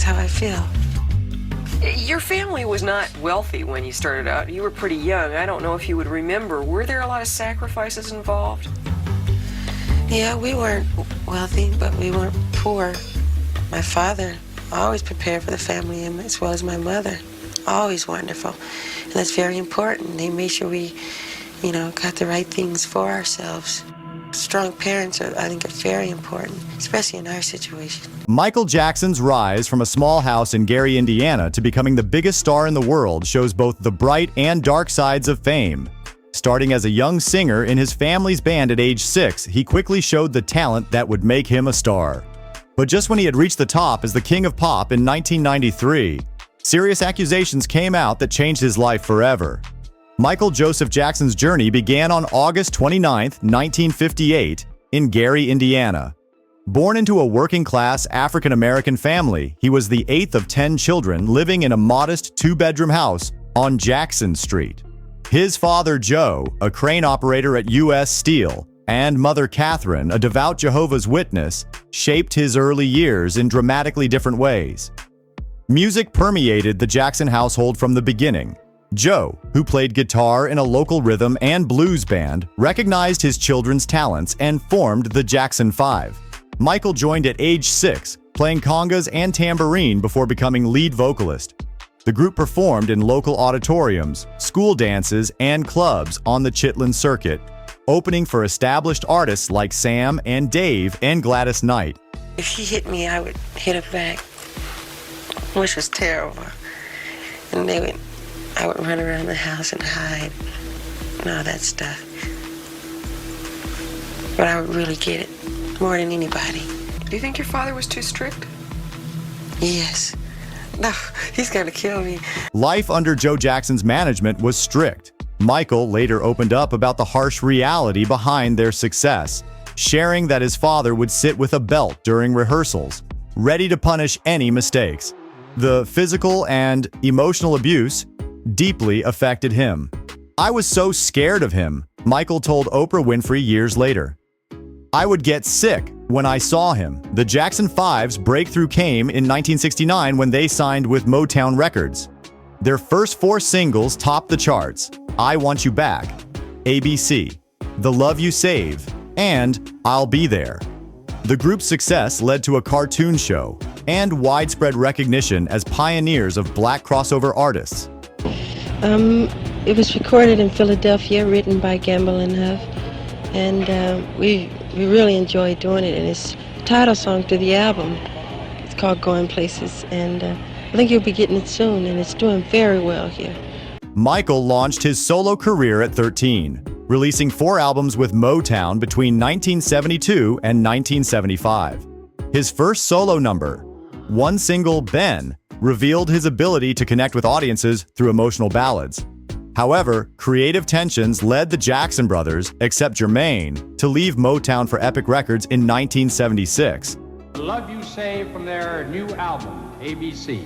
how I feel. Your family was not wealthy when you started out. You were pretty young. I don't know if you would remember. Were there a lot of sacrifices involved? Yeah, we weren't wealthy, but we weren't poor. My father always prepared for the family, and as well as my mother. Always wonderful. And that's very important. They made sure we, got the right things for ourselves. Strong parents, I think, are very important, especially in our situation. Michael Jackson's rise from a small house in Gary, Indiana, to becoming the biggest star in the world shows both the bright and dark sides of fame. Starting as a young singer in his family's band at age 6, he quickly showed the talent that would make him a star. But just when he had reached the top as the king of pop in 1993, serious accusations came out that changed his life forever. Michael Joseph Jackson's journey began on August 29, 1958, in Gary, Indiana. Born into a working-class African-American family, he was the 8th of 10 children living in a modest 2-bedroom house on Jackson Street. His father, Joe, a crane operator at U.S. Steel, and mother, Catherine, a devout Jehovah's Witness, shaped his early years in dramatically different ways. Music permeated the Jackson household from the beginning. Joe, who played guitar in a local rhythm and blues band, recognized his children's talents and formed the Jackson 5. Michael joined at age 6, playing congas and tambourine before becoming lead vocalist. The group performed in local auditoriums, school dances, and clubs on the Chitlin circuit, opening for established artists like Sam and Dave and Gladys Knight. If he hit me, I would hit him back, which was terrible. And I would run around the house and hide and all that stuff. But I would really get it, more than anybody. Do you think your father was too strict? Yes. No, he's gonna kill me. Life under Joe Jackson's management was strict. Michael later opened up about the harsh reality behind their success, sharing that his father would sit with a belt during rehearsals, ready to punish any mistakes. The physical and emotional abuse deeply affected him. "I was so scared of him," Michael told Oprah Winfrey years later. "I would get sick when I saw him." The Jackson 5's breakthrough came in 1969 when they signed with Motown Records. Their first 4 singles topped the charts: "I Want You Back," "ABC," "The Love You Save," and "I'll Be There." The group's success led to a cartoon show and widespread recognition as pioneers of black crossover artists. It was recorded in Philadelphia, written by Gamble and Huff, and we really enjoyed doing it. And it's the title song to the album. It's called Going Places, and I think you'll be getting it soon, and it's doing very well here. Michael launched his solo career at 13, releasing 4 albums with Motown between 1972 and 1975. His first solo number, one single, "Ben," revealed his ability to connect with audiences through emotional ballads. However, creative tensions led the Jackson brothers, except Jermaine, to leave Motown for Epic Records in 1976. "The Love You Save" from their new album, ABC.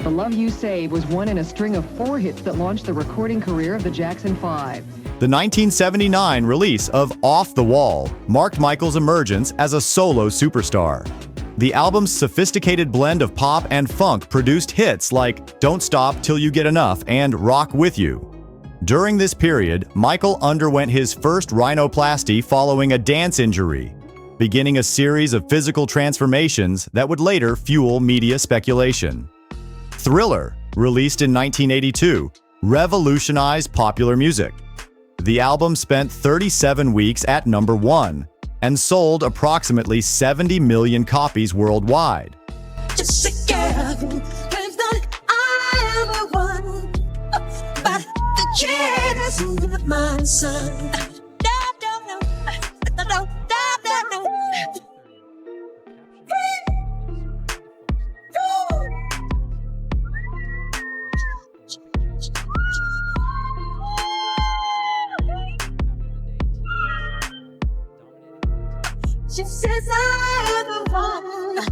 "The Love You Save" was one in a string of 4 hits that launched the recording career of the Jackson 5. The 1979 release of Off the Wall marked Michael's emergence as a solo superstar. The album's sophisticated blend of pop and funk produced hits like "Don't Stop Till You Get Enough" and "Rock With You." During this period, Michael underwent his first rhinoplasty following a dance injury, beginning a series of physical transformations that would later fuel media speculation. Thriller, released in 1982, revolutionized popular music. The album spent 37 weeks at number 1 and sold approximately 70 million copies worldwide. Just a girl who claims that I am the one, but the kid is not my son. No, no, no, no, no, no, no. She says I am the one.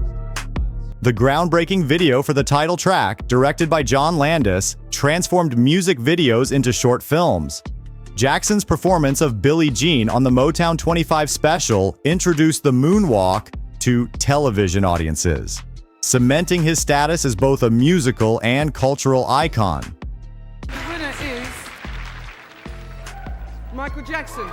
The groundbreaking video for the title track, directed by John Landis, transformed music videos into short films. Jackson's performance of Billie Jean on the Motown 25 special introduced the moonwalk to television audiences, cementing his status as both a musical and cultural icon. The winner is Michael Jackson.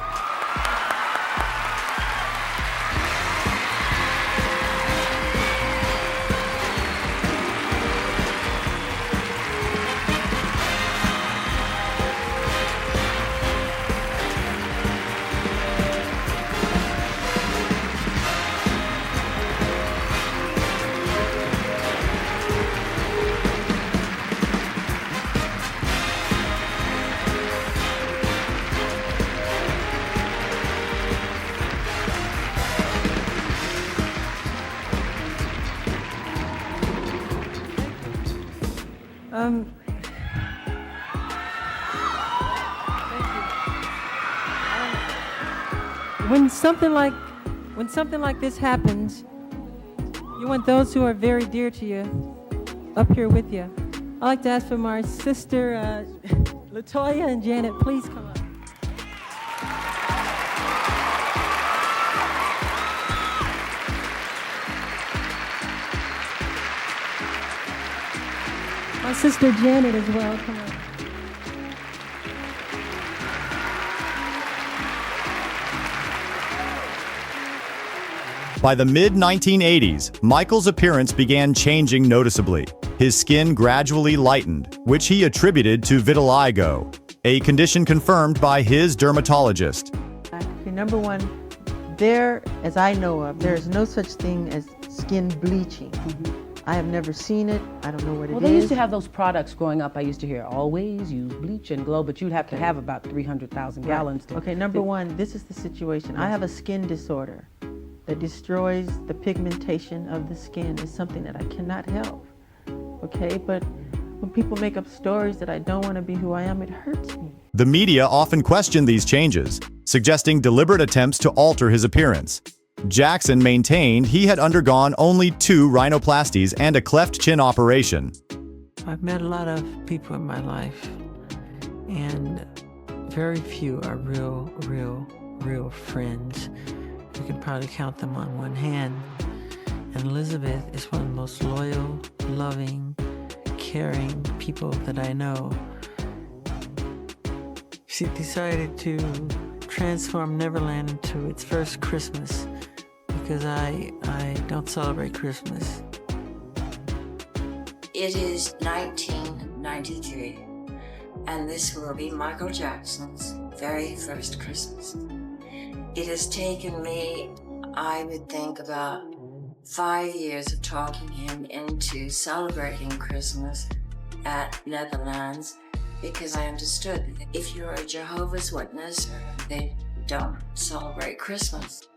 When something like this happens, you want those who are very dear to you up here with you. I'd like to ask for my sister, Latoya and Janet, please come up. My sister Janet as well, come on. By the mid-1980s, Michael's appearance began changing noticeably. His skin gradually lightened, which he attributed to vitiligo, a condition confirmed by his dermatologist. Okay, number one, as I know of, there is no such thing as skin bleaching. I have never seen it. I don't know what it is. Well, they used to have those products growing up. I used to hear always use bleach and glow, but you'd have to have about 300,000 gallons. Okay, number one, this is the situation. I have a skin disorder that destroys the pigmentation of the skin. It's something that I cannot help. Okay, but when people make up stories that I don't want to be who I am, it hurts me. The media often questioned these changes, suggesting deliberate attempts to alter his appearance. Jackson maintained he had undergone only 2 rhinoplasties and a cleft chin operation. I've met a lot of people in my life, and very few are real friends. You can probably count them on one hand. And Elizabeth is one of the most loyal, loving, caring people that I know. She decided to transform Neverland into its first Christmas because I don't celebrate Christmas. It is 1993, and this will be Michael Jackson's very first Christmas. It has taken me, I would think, about 5 years of talking him into celebrating Christmas at Netherlands, because I understood that if you're a Jehovah's Witness, they don't celebrate Christmas.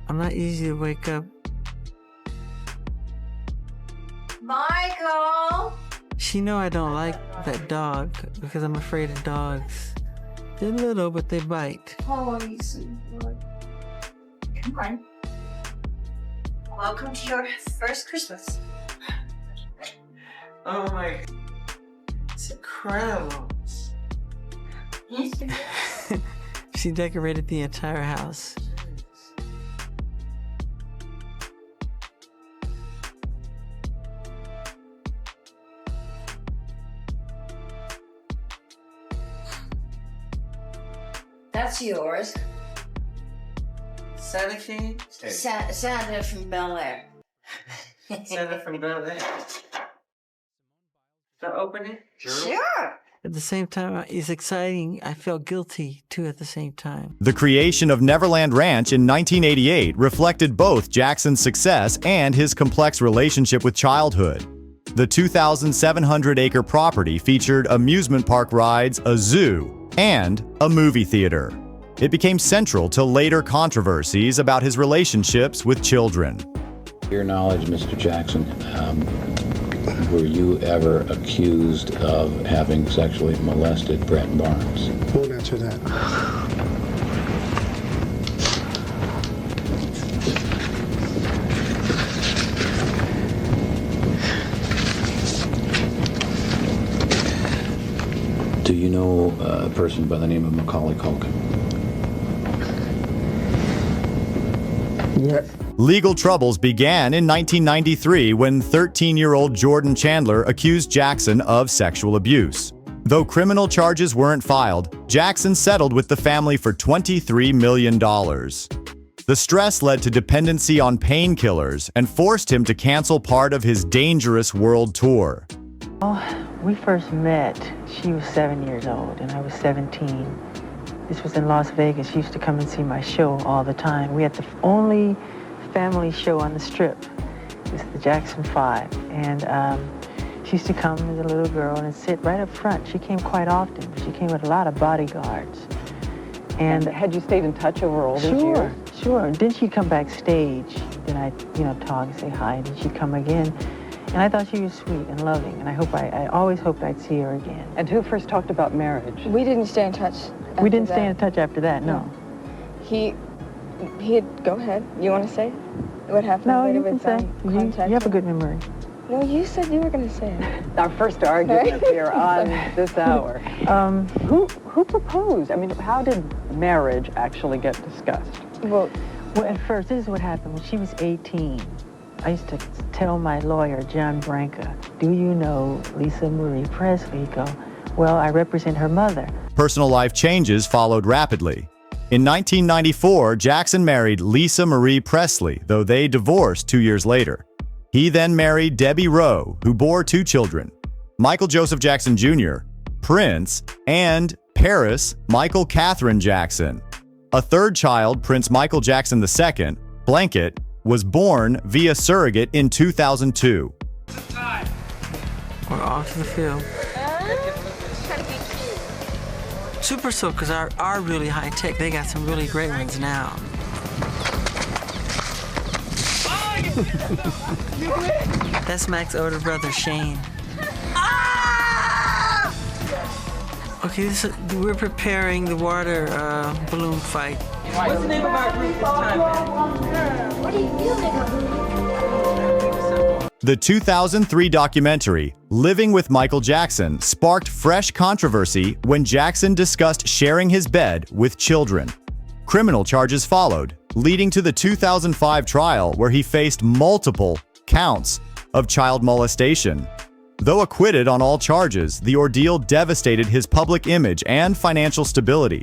I'm not easy to wake up. Michael! She know I don't like that dog because I'm afraid of dogs. They're little, but they bite. Oh, you sweet boy. Come on. Welcome to your first Christmas. Oh my, it's incredible. She decorated the entire house. That's yours. Santa King? Santa from Bel Air. Santa from Bel Air. Can I open it? Sure. at the same time, it's exciting. I felt guilty, too, at the same time. The creation of Neverland Ranch in 1988 reflected both Jackson's success and his complex relationship with childhood. The 2,700-acre property featured amusement park rides, a zoo, and a movie theater. It became central to later controversies about his relationships with children. Your knowledge, Mr. Jackson, were you ever accused of having sexually molested Brett Barnes? Won't answer that. Do you know a person by the name of Macaulay Culkin? Yes. Legal troubles began in 1993 when 13-year-old Jordan Chandler accused Jackson of sexual abuse. Though criminal charges weren't filed, Jackson settled with the family for $23 million. The stress led to dependency on painkillers and forced him to cancel part of his dangerous world tour. We first met, she was 7 years old and I was 17. This was in Las Vegas. She used to come and see my show all the time. We had the only family show on the Strip. It's the Jackson 5. And she used to come as a little girl and sit right up front. She came quite often. She came with a lot of bodyguards. And had you stayed in touch over all these years? Sure. Then she'd come backstage. Then I'd, talk and say hi. And then she'd come again. And I thought she was sweet and loving. And I always hoped I'd see her again. And who first talked about marriage? We didn't stay in touch. We didn't stay in touch after that, no. He had, go ahead. You want to say what happened? No, later you can with, say. You have a good memory. No, you said you were going to say it. Our first argument here on this hour. Who proposed? I mean, how did marriage actually get discussed? Well, at first, this is what happened. When she was 18, I used to tell my lawyer, John Branca, do you know Lisa Marie Presley? He'd go, well, I represent her mother. Personal life changes followed rapidly. In 1994, Jackson married Lisa Marie Presley, though they divorced 2 years later. He then married Debbie Rowe, who bore 2 children, Michael Joseph Jackson Jr., Prince, and Paris Michael Catherine Jackson. A third child, Prince Michael Jackson II, Blanket, was born via surrogate in 2002. We're off to the field. Super Soakers are really high tech. They got some really great ones now. That's Mac's older brother, Shane. Okay, we're preparing the water balloon fight. What's the name of our group this time, man? What do you feel like? The 2003 documentary, Living with Michael Jackson, sparked fresh controversy when Jackson discussed sharing his bed with children. Criminal charges followed, leading to the 2005 trial where he faced multiple counts of child molestation. Though acquitted on all charges, the ordeal devastated his public image and financial stability.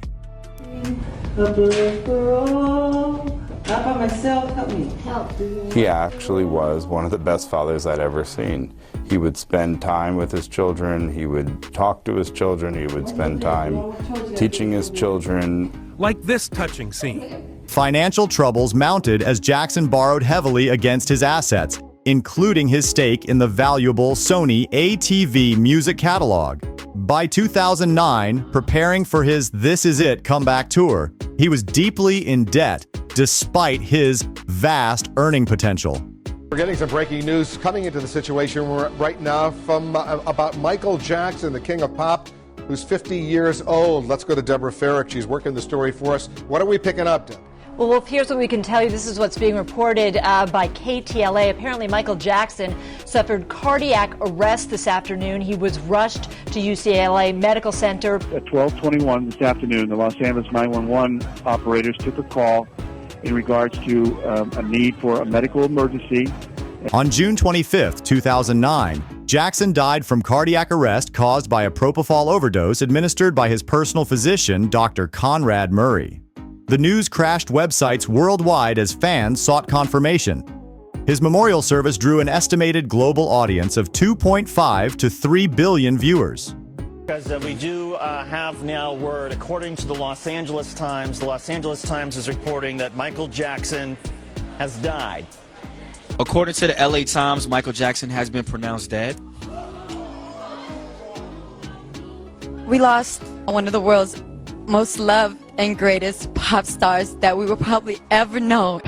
Not by myself, help me. Help. He actually was one of the best fathers I'd ever seen. He would spend time with his children, he would talk to his children, he would spend time teaching his children. Like this touching scene. Financial troubles mounted as Jackson borrowed heavily against his assets, including his stake in the valuable Sony ATV music catalog. By 2009, preparing for his This Is It comeback tour, he was deeply in debt despite his vast earning potential. We're getting some breaking news coming into the situation right now from about Michael Jackson, the king of pop, who's 50 years old. Let's go to Deborah Farrick. She's working the story for us. What are we picking up, Deb? Well, Wolf, here's what we can tell you. This is what's being reported by KTLA. Apparently, Michael Jackson suffered cardiac arrest this afternoon. He was rushed to UCLA Medical Center. At 12:21 this afternoon, the Los Angeles 911 operators took a call in regards to a need for a medical emergency. On June 25, 2009, Jackson died from cardiac arrest caused by a propofol overdose administered by his personal physician, Dr. Conrad Murray. The news crashed websites worldwide as fans sought confirmation. His memorial service drew an estimated global audience of 2.5 to 3 billion viewers. Because we do have now word, according to the Los Angeles Times is reporting that Michael Jackson has died. According to the LA Times, Michael Jackson has been pronounced dead. We lost one of the world's most loved and greatest pop stars that we will probably ever know.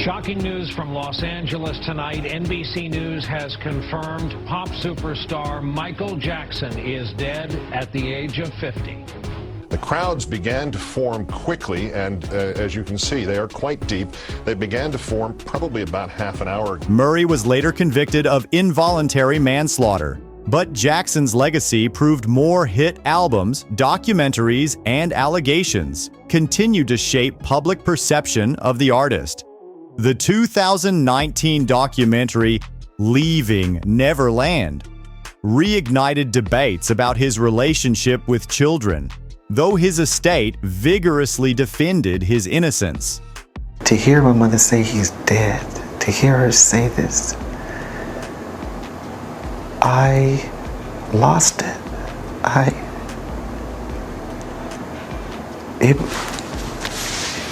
Shocking news from Los Angeles tonight. NBC News has confirmed pop superstar Michael Jackson is dead at the age of 50. The crowds began to form quickly, and as you can see, they are quite deep. They began to form probably about half an hour ago. Murray was later convicted of involuntary manslaughter. But Jackson's legacy proved more hit albums, documentaries, and allegations continued to shape public perception of the artist. The 2019 documentary Leaving Neverland reignited debates about his relationship with children, though his estate vigorously defended his innocence. To hear my mother say he's dead, to hear her say this, I lost it.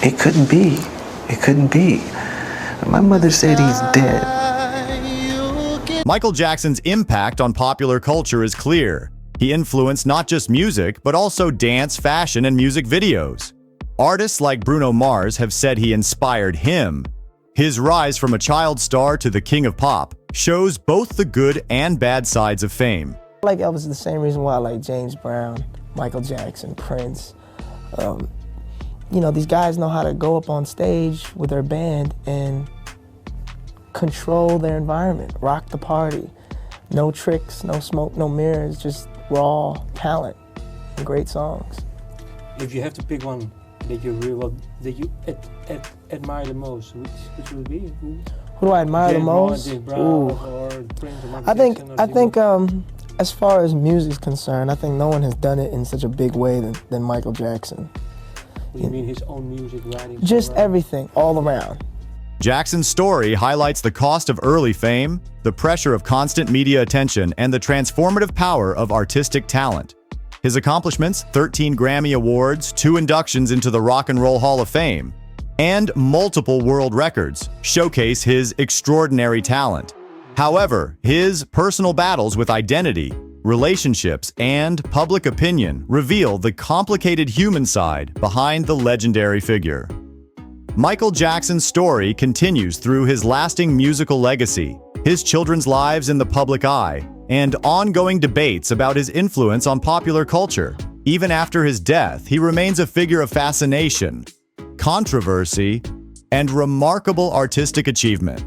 It couldn't be. It couldn't be. My mother said he's dead. Michael Jackson's impact on popular culture is clear. He influenced not just music, but also dance, fashion, and music videos. Artists like Bruno Mars have said he inspired him. His rise from a child star to the king of pop shows both the good and bad sides of fame. I like Elvis the same reason why I like James Brown, Michael Jackson, Prince. You know, these guys know how to go up on stage with their band and control their environment, rock the party. No tricks, no smoke, no mirrors, just raw talent and great songs. If you have to pick one that you admire the most, which would be? Who do I admire the most? James Brown or Prince or Michael I think as far as music's concerned, I think no one has done it in such a big way than Michael Jackson. What do you mean, his own music writing? Just everything, all around. Jackson's story highlights the cost of early fame, the pressure of constant media attention, and the transformative power of artistic talent. His accomplishments, 13 Grammy Awards, 2 inductions into the Rock and Roll Hall of Fame, and multiple world records, showcase his extraordinary talent. However, his personal battles with identity, relationships, and public opinion reveal the complicated human side behind the legendary figure. Michael Jackson's story continues through his lasting musical legacy, his children's lives in the public eye, and ongoing debates about his influence on popular culture. Even after his death, he remains a figure of fascination, controversy, and remarkable artistic achievement.